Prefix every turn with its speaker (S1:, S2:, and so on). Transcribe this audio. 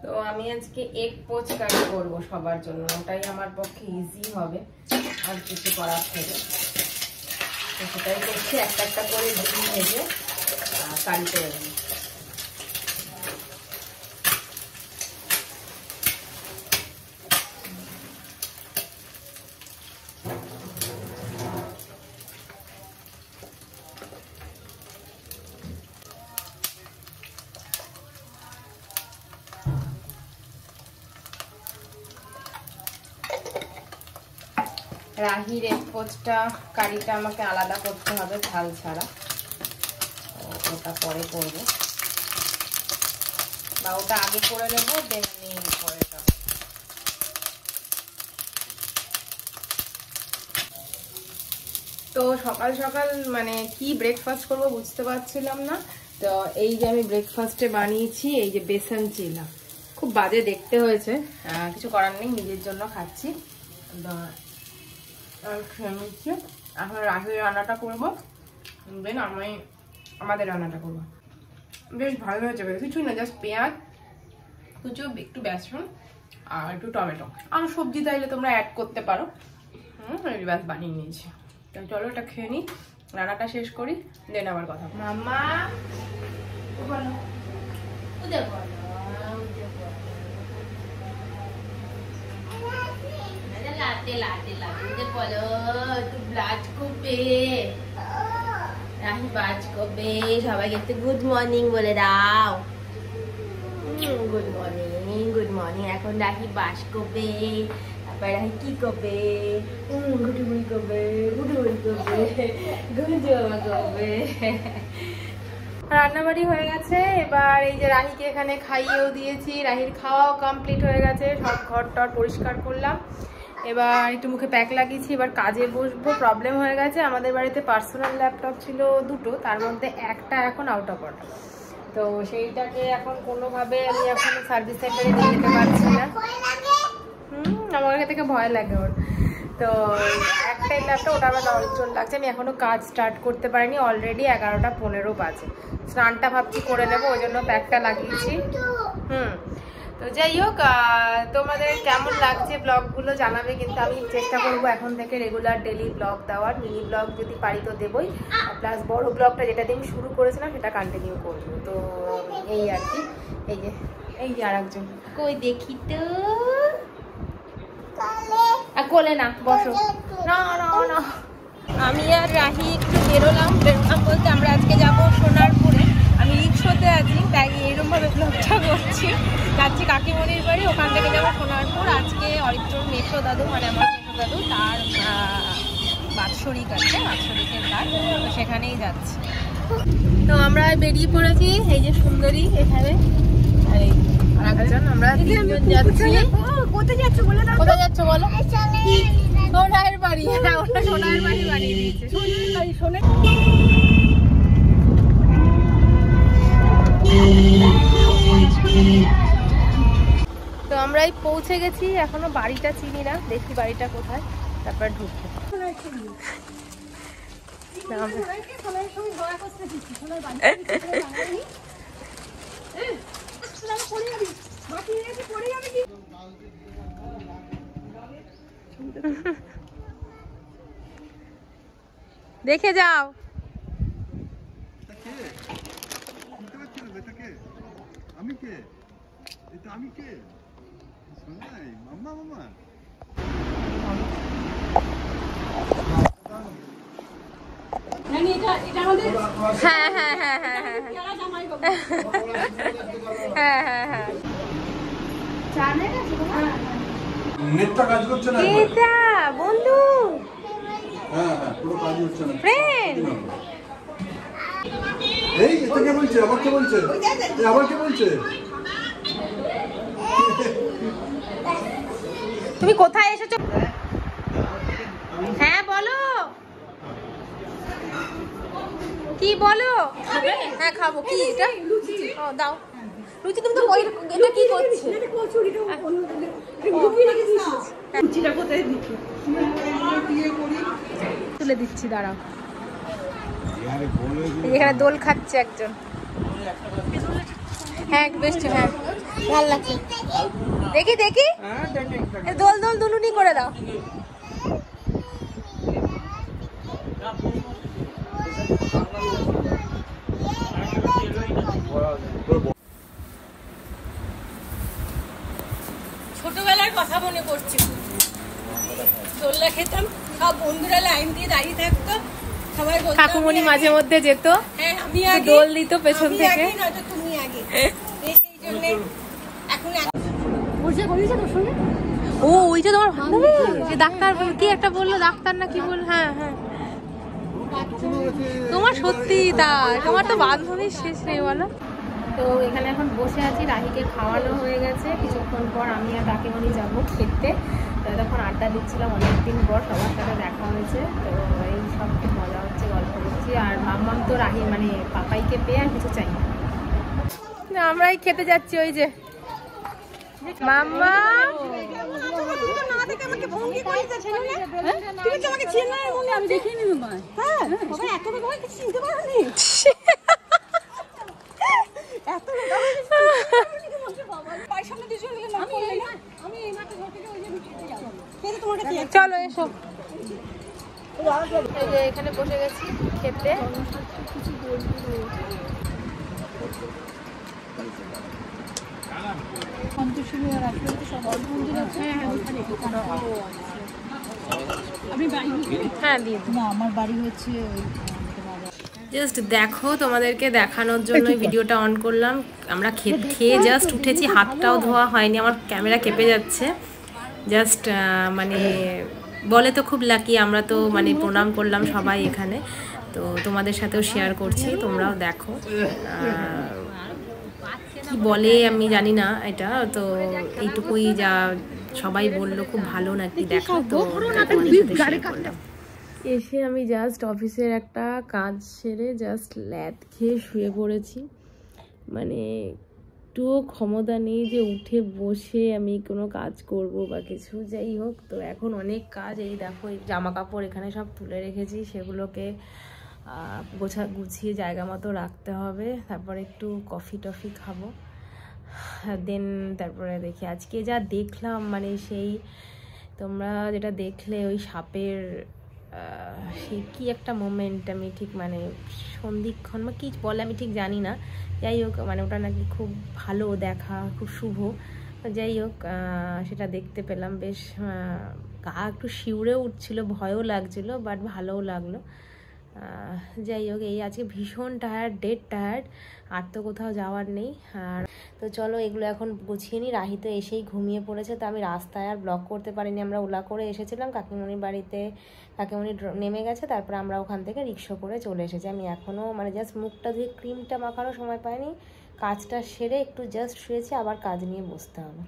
S1: তো আমি আজকে এগ পোচ কারি করবো সবার জন্য, ওটাই আমার পক্ষে ইজি হবে আর কিছু করার থেকে। তো সেটাই করছি, একটা একটা করে ডিম ভেজে কারি করে নেব। রাহির এগ পোচটা কারিটা আমাকে আলাদা করতে হবে ঝাল ছাড়া, ওটা পরে করবো বা ওটা আগে করে নেবো, দেন আমি পরে যাবো। তো সকাল সকাল মানে কি ব্রেকফাস্ট করবো বুঝতে পারছিলাম না। তো এই যে আমি ব্রেকফাস্টে বানিয়েছি এই যে বেসন চিলা, খুব বাজে দেখতে হয়েছে, কিছু করার নেই, নিজের জন্য খাচ্ছি। খেয়ে নিচ্ছি। এখন রাহির রান্নাটা করবো, দেন আমি আমাদের রান্নাটা করবো। বেশ ভালো হয়েছে, কিছুই না, জাস্ট পেঁয়াজ কুচো, একটু বেসন আর একটু টমেটো, আর সবজি চাইলে তোমরা অ্যাড করতে পারো। ব্যাস বানিয়ে নিয়েছি। তো চলো এটা খেয়ে নিই, রান্নাটা শেষ করি, দেন আবার কথা। মাম্মা বলো, লাতে লাতে লাতে বলো, তুই ব্লাড করবে, রাহি বাজ করবে, সবাইকে একটু গুড মর্নিং বলে দাও। Good morning, good morning. এখন রাহি বাস করবে, তারপর রাহি কি করবে, গুটুগুড়ি করবে, গুটুগুড়ি করবে, গুঞ্জমা করবে। রান্নাবাড়ি হয়ে গেছে, এবার এই যে রাহিকে এখানে খাইয়েও দিয়েছি, রাহির খাওয়াও কমপ্লিট হয়ে গেছে, সব ঘর টর পরিষ্কার করলাম। এবার একটু মুখে প্যাক লাগিয়েছি, এবার কাজে বসবো। প্রবলেম হয়ে গেছে, আমাদের বাড়িতে পার্সোনাল ল্যাপটপ ছিল দুটো, তার মধ্যে একটা এখন আউট অফ অর্ডার। তো সেইটাকে এখন কোনোভাবে আমি এখন সার্ভিস সেন্টারে নিয়ে যেতে পারছি না। আমার থেকে ভয় লাগে ওর। তো একটাই ল্যাপটপ, ওটা আমার নজর লাগছে, আমি এখনো কাজ স্টার্ট করতে পারিনি, অলরেডি 11টা 15 বাজে। স্নানটা ভাবছি করে নেবো, ওই জন্য প্যাকটা লাগিয়েছি। তো যাই হোক, তোমাদের কেমন লাগছে ব্লগগুলো জানাবে, কিন্তু আমি চেষ্টা করবো এখন থেকে রেগুলার ডেলি ব্লগ দেওয়ার। মিনি ব্লগ যদি পারি তো দেবই, প্লাস বড় ব্লগটা যেটা দিয়ে আমি শুরু করেছিলাম সেটা কন্টিনিউ করবো। তো এই আর কি। এই যে আর একজন কই দেখি তো, কোলে না, বসো। না না না, আমি আর রাহি একটু বেরোলাম বলতে, আমরা আজকে যাবো সোনারপুরে। আমি রিক্সাতে আছি, তাই এরকম ভাবে ব্লগটা করছি। যাচ্ছি কাকিমণির বাড়ি, ওখান থেকে যাবো সোনারপুর। আজকে অরিত্রর মেসো দাদু, মানে আমার মেসো দাদু, তার বাৎসরিক আছে, বাৎসরিকের কাজ, তো সেখানেই যাচ্ছি। তো আমরা বেরিয়ে পড়েছি, এই যে সুন্দরী এখানে, আর এই আরেকজন, আমরা তিনজন যাচ্ছি। কোথায় যাচ্ছ বলো? কোথায় যাচ্ছ বলো? সোনার বাড়ি। হ্যাঁ, ওটা সোনার বাড়ি বানিয়ে দিয়েছে। সোনার বাড়ি, সোনার। তো আমরাই পৌঁছে গেছি, এখনো বাড়িটা চিনি না, দেখি বাড়িটা কোথায়, তারপর ঢুকবো। দেখে যাও। আমি কে? এটা আমি কে? সোনাই মাম্মা, মাম্মা। নানি এটা আমাদের। হ্যাঁ হ্যাঁ হ্যাঁ হ্যাঁ হ্যাঁ হ্যাঁ হ্যাঁ হ্যাঁ। জানে না নেটটা কাজ করছে না। এটা বন্ধু। হ্যাঁ হ্যাঁ, পুরো কাজ হচ্ছে না। ফ্রেন্ড। এই এটা কে বলছে? আবার কে বলছে? আবার কে বলছে? তুমি কোথায় এসেছো? হ্যাঁ বলো, কি বলো? হ্যাঁ খাবো। কি এটা? ও দাও লুচি। তুমি তো এটা কি করছো? তুলে দিচ্ছি, দাঁড়াও। এখানে দোল খাচ্ছে একজন। হ্যাঁ বেশ, হ্যাঁ ভালো লাগছে। দেখি দেখি, দোল দোল দুলুনি করে দাও। ছোটবেলার কথা মনে পড়ছে, দোলনা খেতাম, সব বন্ধুরা লাইন দিয়ে দাঁড়িয়ে থাকতো, সবাই বলতো কাকুমণি মাঝে মধ্যে যেত, হ্যাঁ আমি আগে, দোল দিত পেছন থেকে, নয়তো তুমি আগে। সেই জন্য এখন ও ওইটা তোমার ভালো যে ডাক্তার কি একটা বললো, ডাক্তার না কি বল, হ্যাঁ হ্যাঁ তোমার সত্যি তাই, তোমার তো বান্ধবীর শেষ নেই বলো। তো এখানে এখন বসে আছি, রাহিকে খাওয়ানো হয়ে গেছে, কিছুক্ষণ পর আমি আর কাকিমণি যাবো খেতে। তো তখন আড্ডা দিচ্ছিলাম, অনেকদিন পর সবার সাথে দেখা হয়েছে, তো এই সব খুব মজা হচ্ছে, গল্প করছি। আর মাম্মাম তো রাহি মানে পাপাইকে পেয়ে আর কিছু চাই না, আমরাই খেতে যাচ্ছি। ওই যে মাম্মা চলো এসো, এখানে বসে গেছি খেতে। হ্যাঁ দিয়ে না, আমার বাড়ি হচ্ছে জাস্ট দেখো, তোমাদেরকে দেখানোর জন্য ভিডিওটা অন করলাম। আমরা খেয়ে জাস্ট উঠেছি, হাতটাও ধোয়া হয়নি, আমার ক্যামেরা কেঁপে যাচ্ছে। জাস্ট মানে বলে তো খুব লাকি, আমরা তো মানে প্রণাম করলাম সবাই এখানে, তো তোমাদের সাথেও শেয়ার করছি, তোমরাও দেখো। কি বলে আমি জানি না এটা, তো এইটুকুই যা সবাই বললো খুব ভালো নাকি দেখা, তো এসে আমি জাস্ট অফিসের একটা কাজ সেরে জাস্ট ল্যাদ খেয়ে শুয়ে পড়েছি। মানে একটুও ক্ষমতা নেই যে উঠে বসে আমি কোনো কাজ করব বা কিছু, যাই হোক। তো এখন অনেক কাজ, এই দেখো এই জামা কাপড় এখানে সব তুলে রেখেছি, সেগুলোকে গুছিয়ে জায়গা মতো রাখতে হবে। তারপর একটু কফি টফি খাবো, দেন তারপরে দেখি আজকে যা দেখলাম, মানে সেই তোমরা যেটা দেখলে ওই সাপের সে কি একটা মোমেন্ট, আমি ঠিক মানে সন্ধিক্ষণ বা কী বলে আমি ঠিক জানি না, যাই হোক মানে ওটা নাকি খুব ভালো দেখা, খুব শুভ। যাই হোক সেটা দেখতে পেলাম, বেশ গা একটু শিউরে উঠছিল, ভয়ও লাগছিল, বাট ভালোও লাগলো। যাই হোক এই আজকে ভীষণ টায়ার্ড, ডেড টায়ার্ড, আর তো কোথাও যাওয়ার নেই। আর তো চলো এগুলো এখন গুছিয়ে নিই। রাহি তো এসেই ঘুমিয়ে পড়েছে, তো আমি রাস্তায় আর ব্লগ করতে পারিনি। আমরা ওলা করে এসেছিলাম কাকিমণির বাড়িতে, কাকিমণি নেমে গেছে, তারপরে আমরা ওখান থেকে রিক্সা করে চলে এসেছি। আমি এখনও মানে জাস্ট মুখটা ধুয়ে ক্রিমটা মাখারও সময় পাইনি, কাজটা সেরে একটু জাস্ট শুয়েছি, আবার কাজ নিয়ে বসতে হবে।